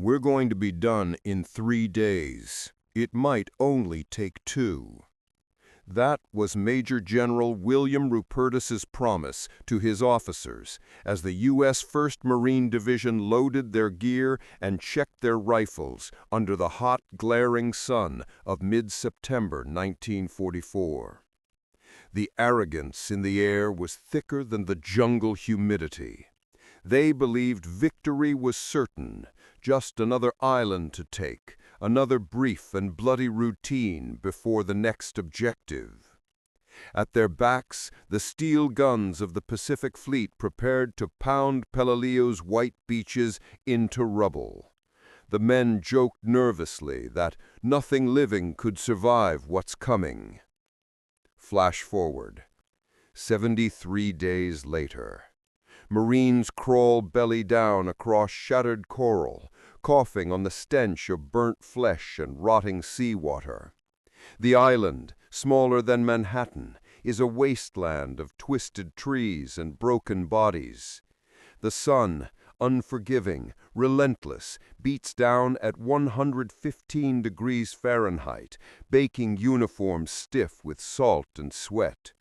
We're going to be done in 3 days. It might only take 2. That was Major General William Rupertus's promise to his officers as the U.S. 1st Marine Division loaded their gear and checked their rifles under the hot, glaring sun of mid-September 1944. The arrogance in the air was thicker than the jungle humidity. They believed victory was certain, just another island to take, another brief and bloody routine before the next objective. At their backs, the steel guns of the Pacific Fleet prepared to pound Peleliu's white beaches into rubble. The men joked nervously that nothing living could survive what's coming. Flash forward. 73 days later. Marines crawl belly down across shattered coral, coughing on the stench of burnt flesh and rotting seawater. The island, smaller than Manhattan, is a wasteland of twisted trees and broken bodies. The sun, unforgiving, relentless, beats down at 115 degrees Fahrenheit, baking uniforms stiff with salt and sweat.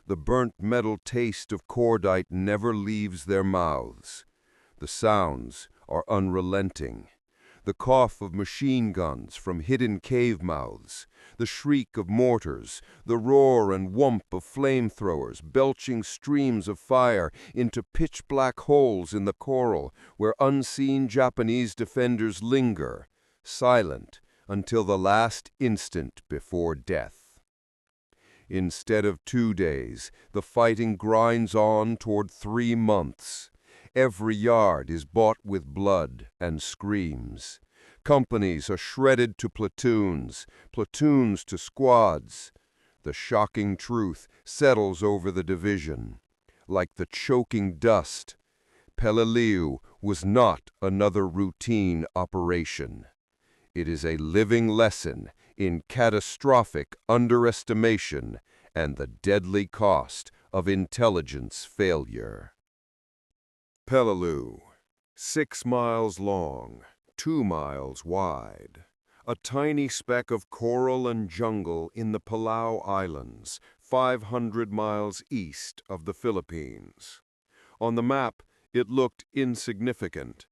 The burnt metal taste of cordite never leaves their mouths. The sounds are unrelenting. The cough of machine guns from hidden cave mouths, the shriek of mortars, the roar and whump of flamethrowers belching streams of fire into pitch-black holes in the coral where unseen Japanese defenders linger, silent until the last instant before death. Instead of 2 days, the fighting grinds on toward 3 months. Every yard is bought with blood and screams. Companies are shredded to platoons, platoons to squads. The shocking truth settles over the division. Like the choking dust, Peleliu was not another routine operation. It is a living lesson in catastrophic underestimation and the deadly cost of intelligence failure. Peleliu, 6 miles long, 2 miles wide. A tiny speck of coral and jungle in the Palau Islands, 500 miles east of the Philippines. On the map, it looked insignificant.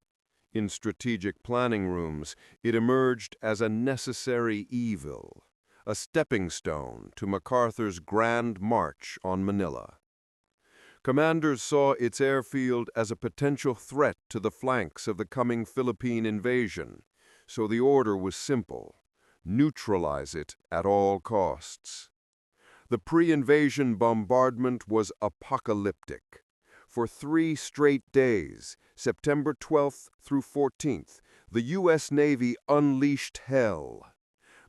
In strategic planning rooms, it emerged as a necessary evil, a stepping stone to MacArthur's grand march on Manila. Commanders saw its airfield as a potential threat to the flanks of the coming Philippine invasion, so the order was simple: neutralize it at all costs. The pre-invasion bombardment was apocalyptic. For 3 straight days, September 12th through 14th, the U.S. Navy unleashed hell.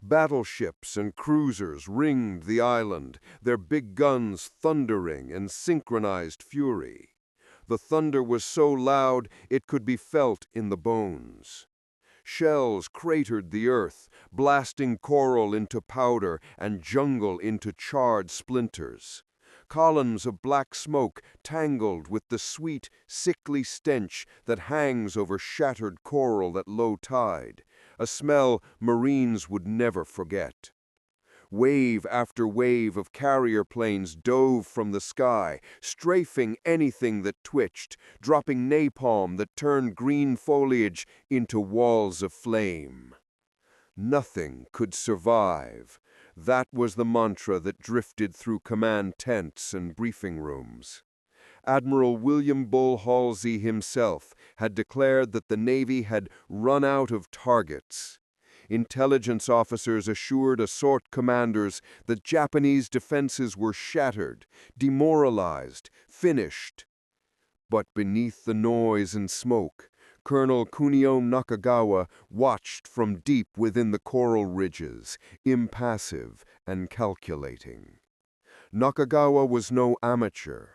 Battleships and cruisers ringed the island, their big guns thundering in synchronized fury. The thunder was so loud it could be felt in the bones. Shells cratered the earth, blasting coral into powder and jungle into charred splinters. Columns of black smoke tangled with the sweet, sickly stench that hangs over shattered coral at low tide, a smell Marines would never forget. Wave after wave of carrier planes dove from the sky, strafing anything that twitched, dropping napalm that turned green foliage into walls of flame. Nothing could survive. That was the mantra that drifted through command tents and briefing rooms. Admiral William Bull Halsey himself had declared that the Navy had run out of targets. Intelligence officers assured assault commanders that Japanese defenses were shattered, demoralized, finished. But beneath the noise and smoke, Colonel Kunio Nakagawa watched from deep within the coral ridges, impassive and calculating. Nakagawa was no amateur.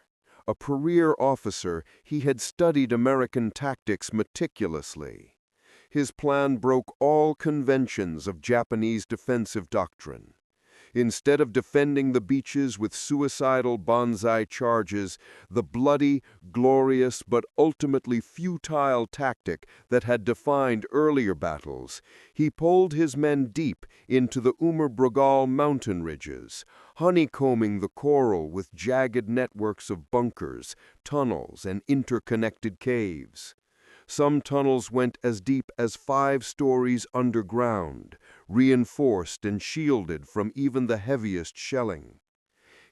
A career officer, he had studied American tactics meticulously. His plan broke all conventions of Japanese defensive doctrine. Instead of defending the beaches with suicidal banzai charges, the bloody, glorious, but ultimately futile tactic that had defined earlier battles, he pulled his men deep into the Brugal mountain ridges, honeycombing the coral with jagged networks of bunkers, tunnels, and interconnected caves. Some tunnels went as deep as 5 stories underground, reinforced and shielded from even the heaviest shelling.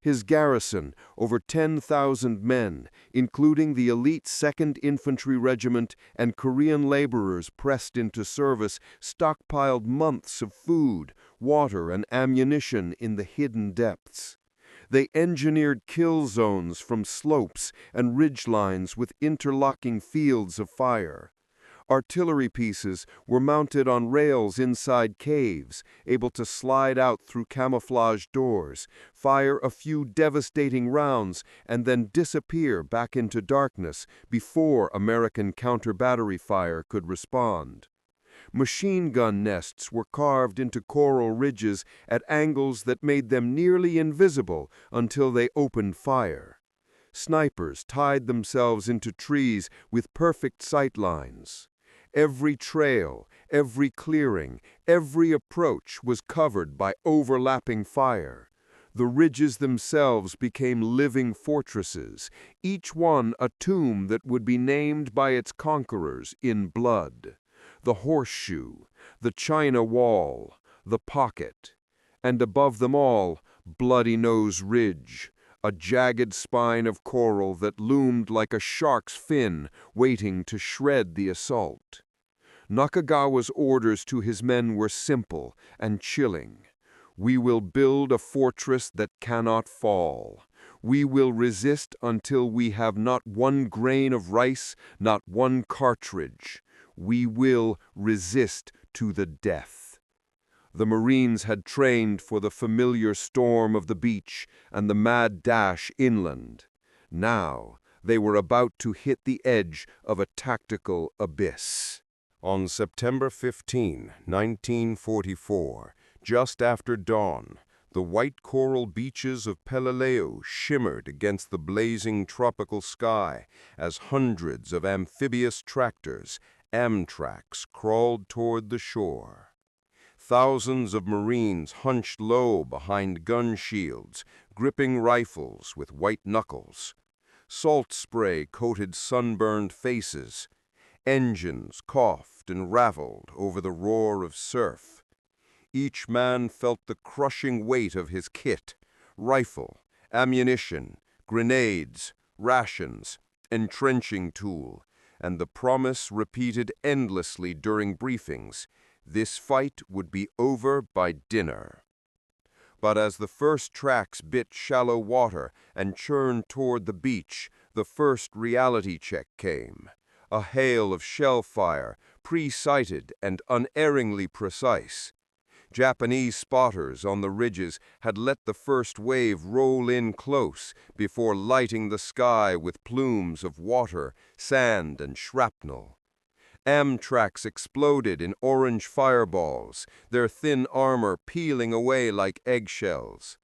His garrison, over 10,000 men, including the elite 2nd Infantry Regiment and Korean laborers pressed into service, stockpiled months of food, water, and ammunition in the hidden depths. They engineered kill zones from slopes and ridgelines with interlocking fields of fire. Artillery pieces were mounted on rails inside caves, able to slide out through camouflage doors, fire a few devastating rounds, and then disappear back into darkness before American counter-battery fire could respond. Machine gun nests were carved into coral ridges at angles that made them nearly invisible until they opened fire. Snipers tied themselves into trees with perfect sight lines. Every trail, every clearing, every approach was covered by overlapping fire. The ridges themselves became living fortresses, each one a tomb that would be named by its conquerors in blood. The horseshoe, the China wall, the pocket, and above them all, Bloody Nose Ridge, a jagged spine of coral that loomed like a shark's fin waiting to shred the assault. Nakagawa's orders to his men were simple and chilling. We will build a fortress that cannot fall. We will resist until we have not one grain of rice, not one cartridge. We will resist to the death. The Marines had trained for the familiar storm of the beach and the mad dash inland. Now they were about to hit the edge of a tactical abyss. On September 15, 1944, just after dawn, the white coral beaches of Peleliu shimmered against the blazing tropical sky as hundreds of amphibious tractors, Amtraks, crawled toward the shore. Thousands of Marines hunched low behind gun shields, gripping rifles with white knuckles. Salt spray coated sunburned faces. Engines coughed and raveled over the roar of surf. Each man felt the crushing weight of his kit: rifle, ammunition, grenades, rations, entrenching tool, and the promise repeated endlessly during briefings: this fight would be over by dinner. But as the first tracks bit shallow water and churned toward the beach, the first reality check came. A hail of shell fire, pre-sighted and unerringly precise. Japanese spotters on the ridges had let the first wave roll in close before lighting the sky with plumes of water, sand, and shrapnel. Amtraks exploded in orange fireballs, their thin armor peeling away like eggshells.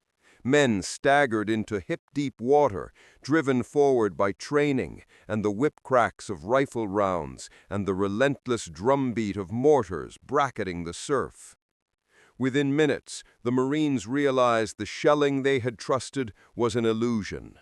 Men staggered into hip-deep water, driven forward by training and the whip cracks of rifle rounds and the relentless drumbeat of mortars bracketing the surf. Within minutes, the Marines realized the shelling they had trusted was an illusion.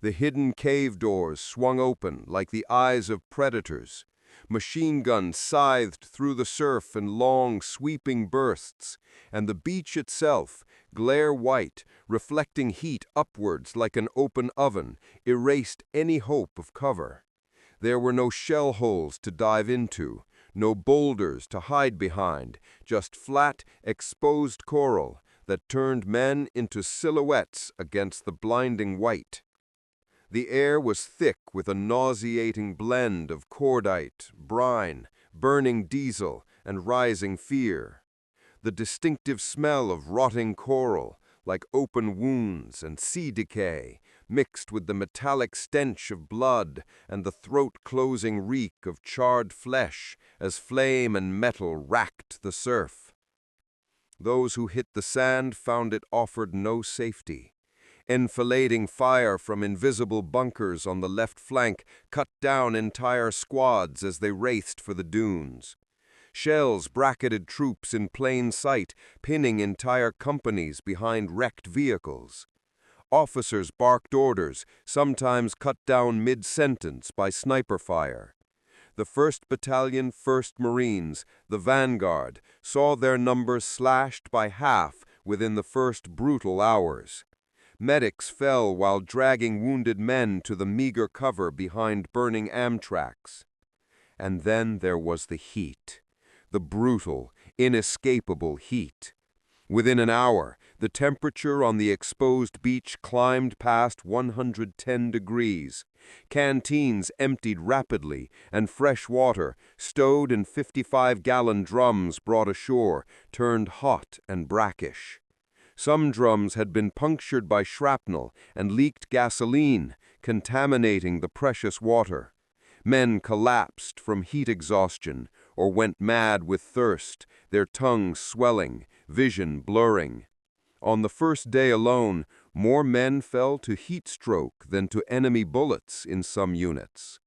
The hidden cave doors swung open like the eyes of predators. Machine guns scythed through the surf in long, sweeping bursts, and the beach itself, glare white, reflecting heat upwards like an open oven, erased any hope of cover. There were no shell holes to dive into, no boulders to hide behind, just flat, exposed coral that turned men into silhouettes against the blinding white. The air was thick with a nauseating blend of cordite, brine, burning diesel, and rising fear. The distinctive smell of rotting coral, like open wounds and sea decay, mixed with the metallic stench of blood and the throat-closing reek of charred flesh as flame and metal racked the surf. Those who hit the sand found it offered no safety. Enfilading fire from invisible bunkers on the left flank cut down entire squads as they raced for the dunes. Shells bracketed troops in plain sight, pinning entire companies behind wrecked vehicles. Officers barked orders, sometimes cut down mid-sentence by sniper fire. The 1st Battalion, 1st Marines, the vanguard, saw their numbers slashed by half within the first brutal hours. Medics fell while dragging wounded men to the meager cover behind burning Amtraks. And then there was the heat, the brutal, inescapable heat. Within an hour, the temperature on the exposed beach climbed past 110 degrees. Canteens emptied rapidly, and fresh water, stowed in 55-gallon drums brought ashore, turned hot and brackish. Some drums had been punctured by shrapnel and leaked gasoline, contaminating the precious water. Men collapsed from heat exhaustion or went mad with thirst, their tongues swelling, vision blurring. On the first day alone, more men fell to heat stroke than to enemy bullets in some units.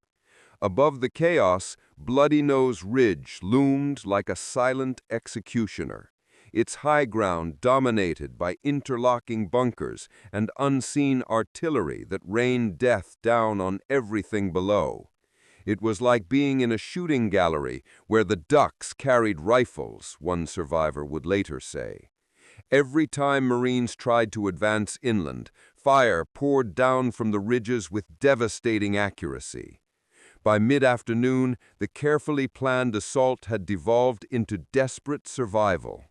Above the chaos, Bloody Nose Ridge loomed like a silent executioner, its high ground dominated by interlocking bunkers and unseen artillery that rained death down on everything below. It was like being in a shooting gallery where the ducks carried rifles, one survivor would later say. Every time Marines tried to advance inland, fire poured down from the ridges with devastating accuracy. By mid-afternoon, the carefully planned assault had devolved into desperate survival.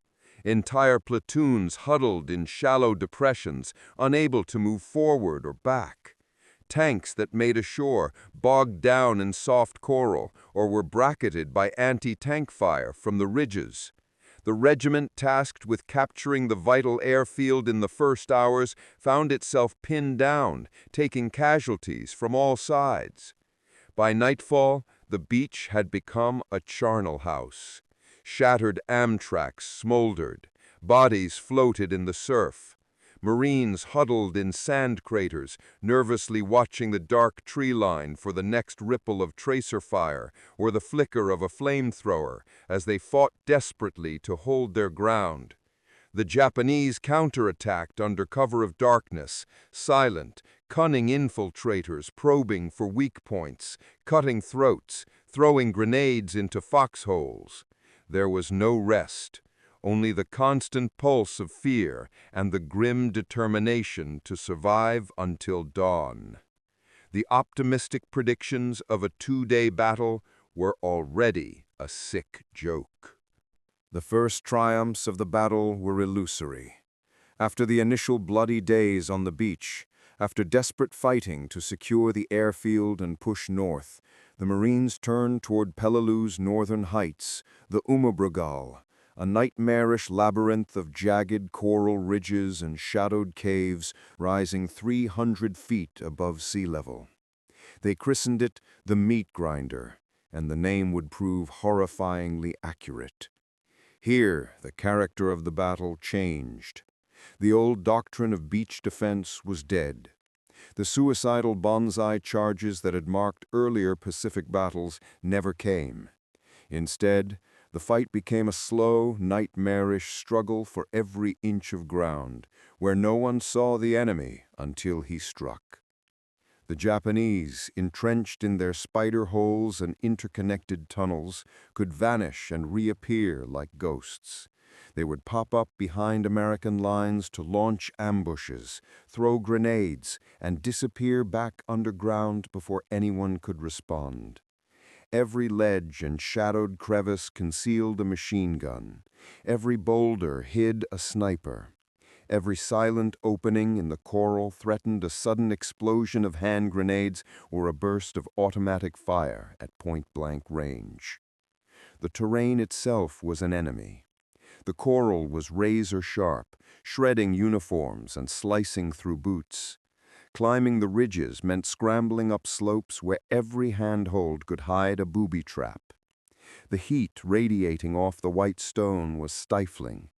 Entire platoons huddled in shallow depressions, unable to move forward or back. Tanks that made ashore bogged down in soft coral or were bracketed by anti-tank fire from the ridges. The regiment tasked with capturing the vital airfield in the first hours found itself pinned down, taking casualties from all sides. By nightfall, the beach had become a charnel house. Shattered Amtraks smoldered. Bodies floated in the surf. Marines huddled in sand craters, nervously watching the dark tree line for the next ripple of tracer fire or the flicker of a flamethrower as they fought desperately to hold their ground. The Japanese counterattacked under cover of darkness, silent, cunning infiltrators probing for weak points, cutting throats, throwing grenades into foxholes. There was no rest. Only the constant pulse of fear and the grim determination to survive until dawn. The optimistic predictions of a 2-day battle were already a sick joke. The first triumphs of the battle were illusory. After the initial bloody days on the beach, after desperate fighting to secure the airfield and push north, the Marines turned toward Peleliu's northern heights, the Umabrugal, a nightmarish labyrinth of jagged coral ridges and shadowed caves rising 300 feet above sea level. They christened it the Meat Grinder, and the name would prove horrifyingly accurate. Here, the character of the battle changed. The old doctrine of beach defense was dead. The suicidal bonsai charges that had marked earlier Pacific battles never came. Instead, the fight became a slow, nightmarish struggle for every inch of ground, where no one saw the enemy until he struck. The Japanese, entrenched in their spider holes and interconnected tunnels, could vanish and reappear like ghosts. They would pop up behind American lines to launch ambushes, throw grenades, and disappear back underground before anyone could respond. Every ledge and shadowed crevice concealed a machine gun. Every boulder hid a sniper. Every silent opening in the coral threatened a sudden explosion of hand grenades or a burst of automatic fire at point-blank range. The terrain itself was an enemy. The coral was razor-sharp, shredding uniforms and slicing through boots. Climbing the ridges meant scrambling up slopes where every handhold could hide a booby trap. The heat radiating off the white stone was stifling.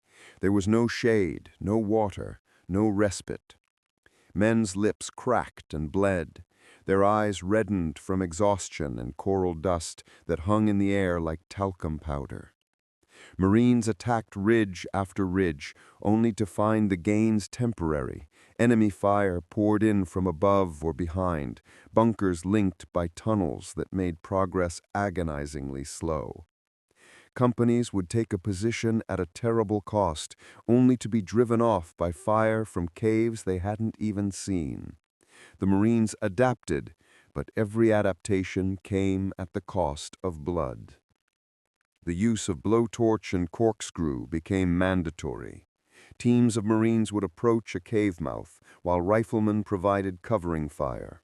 There was no shade, no water, no respite. Men's lips cracked and bled, their eyes reddened from exhaustion and coral dust that hung in the air like talcum powder. Marines attacked ridge after ridge, only to find the gains temporary. Enemy fire poured in from above or behind, bunkers linked by tunnels that made progress agonizingly slow. Companies would take a position at a terrible cost, only to be driven off by fire from caves they hadn't even seen. The Marines adapted, but every adaptation came at the cost of blood. The use of blowtorch and corkscrew became mandatory. Teams of Marines would approach a cave mouth, while riflemen provided covering fire.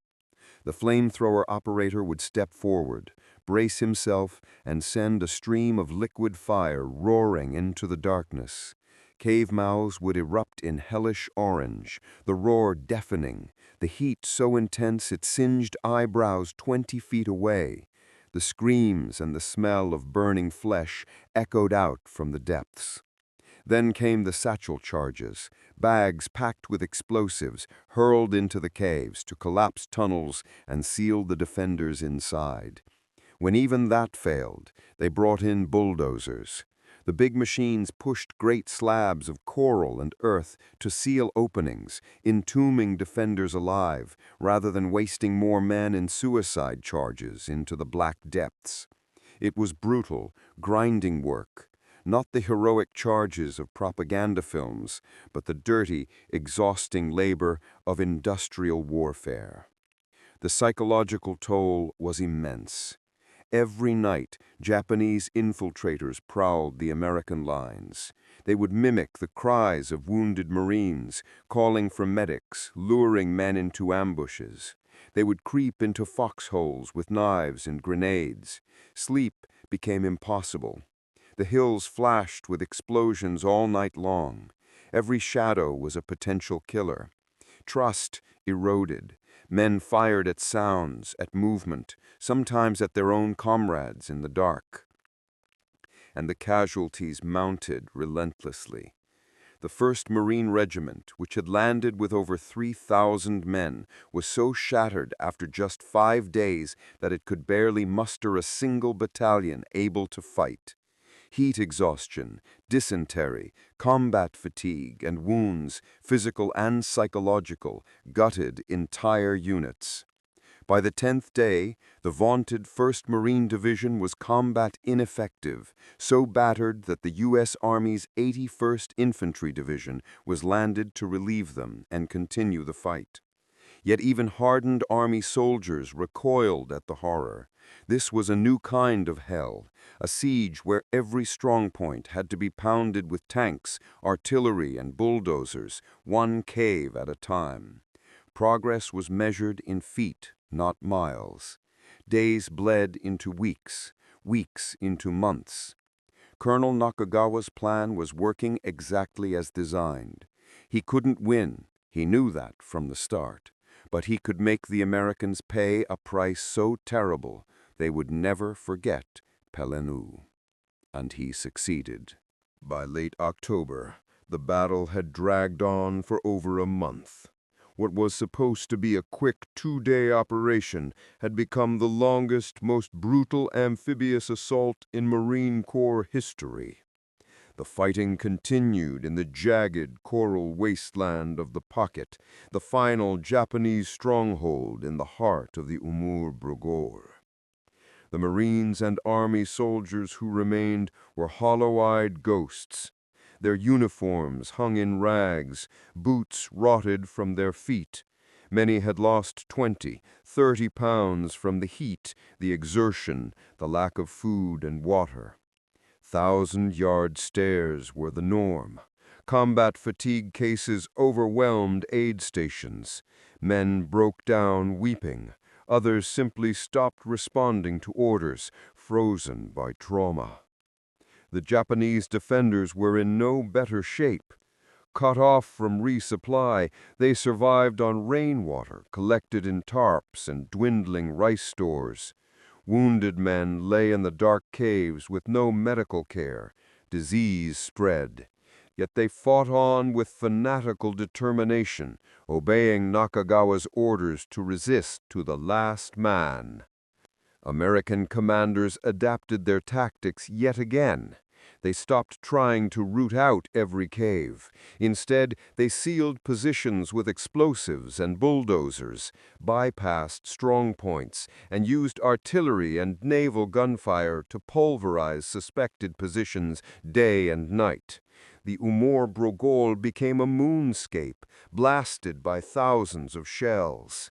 The flamethrower operator would step forward, brace himself, and send a stream of liquid fire roaring into the darkness. Cave mouths would erupt in hellish orange, the roar deafening, the heat so intense it singed eyebrows 20 feet away. The screams and the smell of burning flesh echoed out from the depths. Then came the satchel charges, bags packed with explosives hurled into the caves to collapse tunnels and seal the defenders inside. When even that failed, they brought in bulldozers. The big machines pushed great slabs of coral and earth to seal openings, entombing defenders alive, rather than wasting more men in suicide charges into the black depths. It was brutal, grinding work. Not the heroic charges of propaganda films, but the dirty, exhausting labor of industrial warfare. The psychological toll was immense. Every night, Japanese infiltrators prowled the American lines. They would mimic the cries of wounded Marines, calling for medics, luring men into ambushes. They would creep into foxholes with knives and grenades. Sleep became impossible. The hills flashed with explosions all night long. Every shadow was a potential killer. Trust eroded. Men fired at sounds, at movement, sometimes at their own comrades in the dark. And the casualties mounted relentlessly. The 1st Marine Regiment, which had landed with over 3,000 men, was so shattered after just 5 days that it could barely muster a single battalion able to fight. Heat exhaustion, dysentery, combat fatigue, and wounds, physical and psychological, gutted entire units. By the 10th day, the vaunted 1st Marine Division was combat ineffective, so battered that the U.S. Army's 81st Infantry Division was landed to relieve them and continue the fight. Yet even hardened Army soldiers recoiled at the horror. This was a new kind of hell, a siege where every strongpoint had to be pounded with tanks, artillery, and bulldozers, one cave at a time. Progress was measured in feet, not miles. Days bled into weeks, weeks into months. Colonel Nakagawa's plan was working exactly as designed. He couldn't win, he knew that from the start, but he could make the Americans pay a price so terrible they would never forget Peleliu. And he succeeded. By late October, the battle had dragged on for over a month. What was supposed to be a quick 2-day operation had become the longest, most brutal amphibious assault in Marine Corps history. The fighting continued in the jagged coral wasteland of the Pocket, the final Japanese stronghold in the heart of the Umur Brugor. The Marines and Army soldiers who remained were hollow-eyed ghosts. Their uniforms hung in rags, boots rotted from their feet. Many had lost 20, 30 pounds from the heat, the exertion, the lack of food and water. 1,000-yard stares were the norm. Combat fatigue cases overwhelmed aid stations. Men broke down weeping. Others simply stopped responding to orders, frozen by trauma. The Japanese defenders were in no better shape. Cut off from resupply, they survived on rainwater collected in tarps and dwindling rice stores. Wounded men lay in the dark caves with no medical care. Disease spread. Yet they fought on with fanatical determination, obeying Nakagawa's orders to resist to the last man. American commanders adapted their tactics yet again. They stopped trying to root out every cave. Instead, they sealed positions with explosives and bulldozers, bypassed strong points, and used artillery and naval gunfire to pulverize suspected positions day and night. The Umur Brogol became a moonscape, blasted by thousands of shells.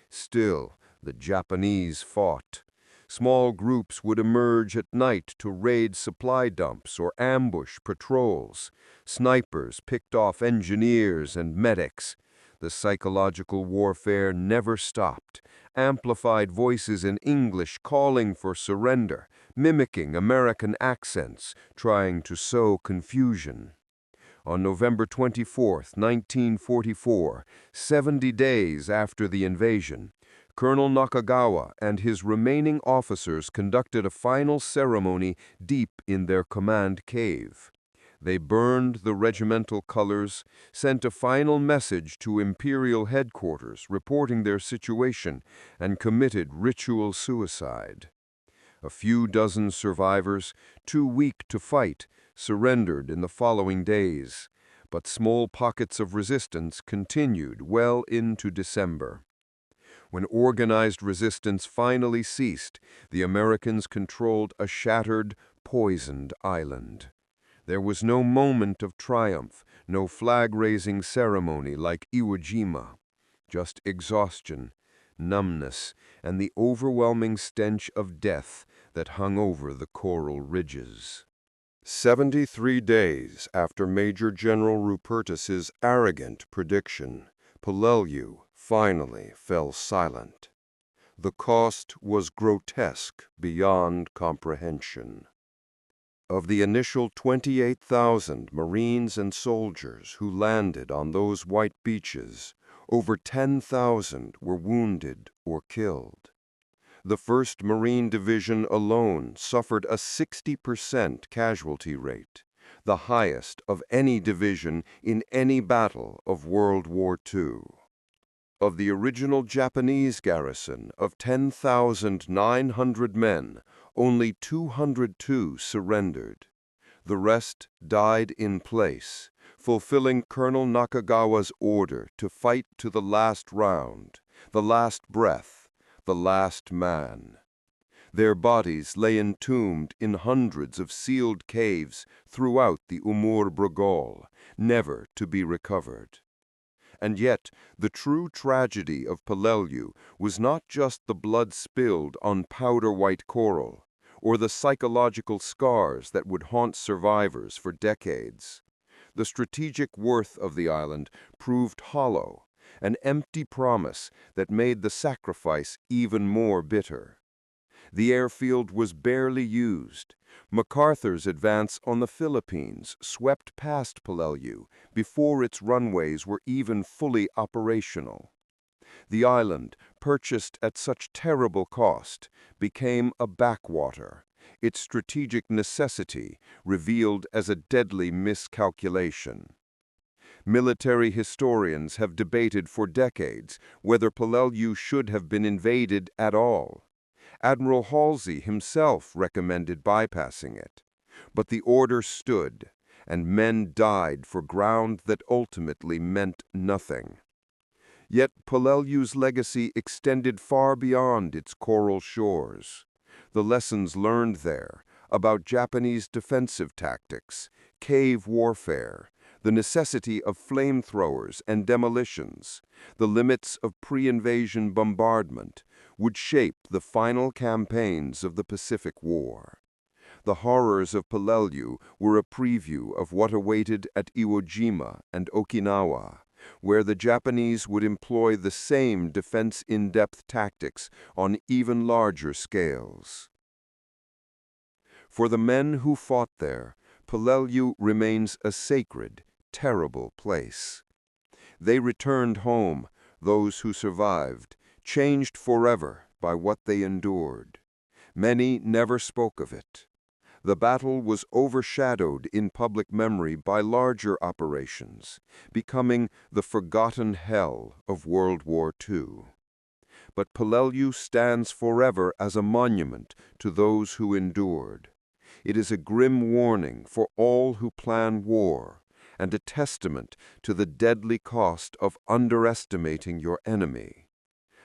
Still, the Japanese fought. Small groups would emerge at night to raid supply dumps or ambush patrols. Snipers picked off engineers and medics. The psychological warfare never stopped. Amplified voices in English calling for surrender, mimicking American accents, trying to sow confusion. On November 24, 1944, 70 days after the invasion, Colonel Nakagawa and his remaining officers conducted a final ceremony deep in their command cave. They burned the regimental colors, sent a final message to Imperial headquarters reporting their situation, and committed ritual suicide. A few dozen survivors, too weak to fight, surrendered in the following days, but small pockets of resistance continued well into December. When organized resistance finally ceased, the Americans controlled a shattered, poisoned island. There was no moment of triumph, no flag-raising ceremony like Iwo Jima, just exhaustion, numbness, and the overwhelming stench of death that hung over the coral ridges. 73 days after Major General Rupertus's arrogant prediction, Peleliu finally fell silent. The cost was grotesque beyond comprehension. Of the initial 28,000 Marines and soldiers who landed on those white beaches, over 10,000 were wounded or killed. The 1st Marine Division alone suffered a 60% casualty rate, the highest of any division in any battle of World War II. Of the original Japanese garrison of 10,900 men, only 202 surrendered. The rest died in place, fulfilling Colonel Nakagawa's order to fight to the last round, the last breath, the last man. Their bodies lay entombed in hundreds of sealed caves throughout the Umur Brogol, never to be recovered. And yet, the true tragedy of Peleliu was not just the blood spilled on powder-white coral, or the psychological scars that would haunt survivors for decades. The strategic worth of the island proved hollow, an empty promise that made the sacrifice even more bitter. The airfield was barely used. MacArthur's advance on the Philippines swept past Peleliu before its runways were even fully operational. The island, purchased at such terrible cost, became a backwater, its strategic necessity revealed as a deadly miscalculation. Military historians have debated for decades whether Peleliu should have been invaded at all. Admiral Halsey himself recommended bypassing it. But the order stood, and men died for ground that ultimately meant nothing. Yet Peleliu's legacy extended far beyond its coral shores. The lessons learned there about Japanese defensive tactics, cave warfare, the necessity of flamethrowers and demolitions, the limits of pre-invasion bombardment, would shape the final campaigns of the Pacific War. The horrors of Peleliu were a preview of what awaited at Iwo Jima and Okinawa, where the Japanese would employ the same defense-in-depth tactics on even larger scales. For the men who fought there, Peleliu remains a sacred, terrible place. They returned home, those who survived, changed forever by what they endured. Many never spoke of it. The battle was overshadowed in public memory by larger operations, becoming the forgotten hell of World War II. But Peleliu stands forever as a monument to those who endured. It is a grim warning for all who plan war, and a testament to the deadly cost of underestimating your enemy.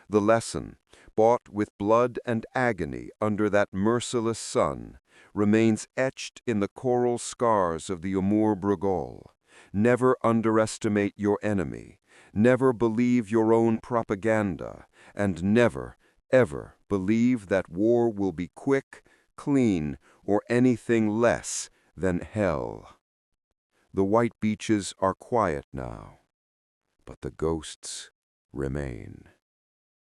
The lesson, bought with blood and agony under that merciless sun, remains etched in the coral scars of the Amur Brigol. Never underestimate your enemy, never believe your own propaganda, and never, ever believe that war will be quick, clean, or anything less than hell. The white beaches are quiet now, but the ghosts remain.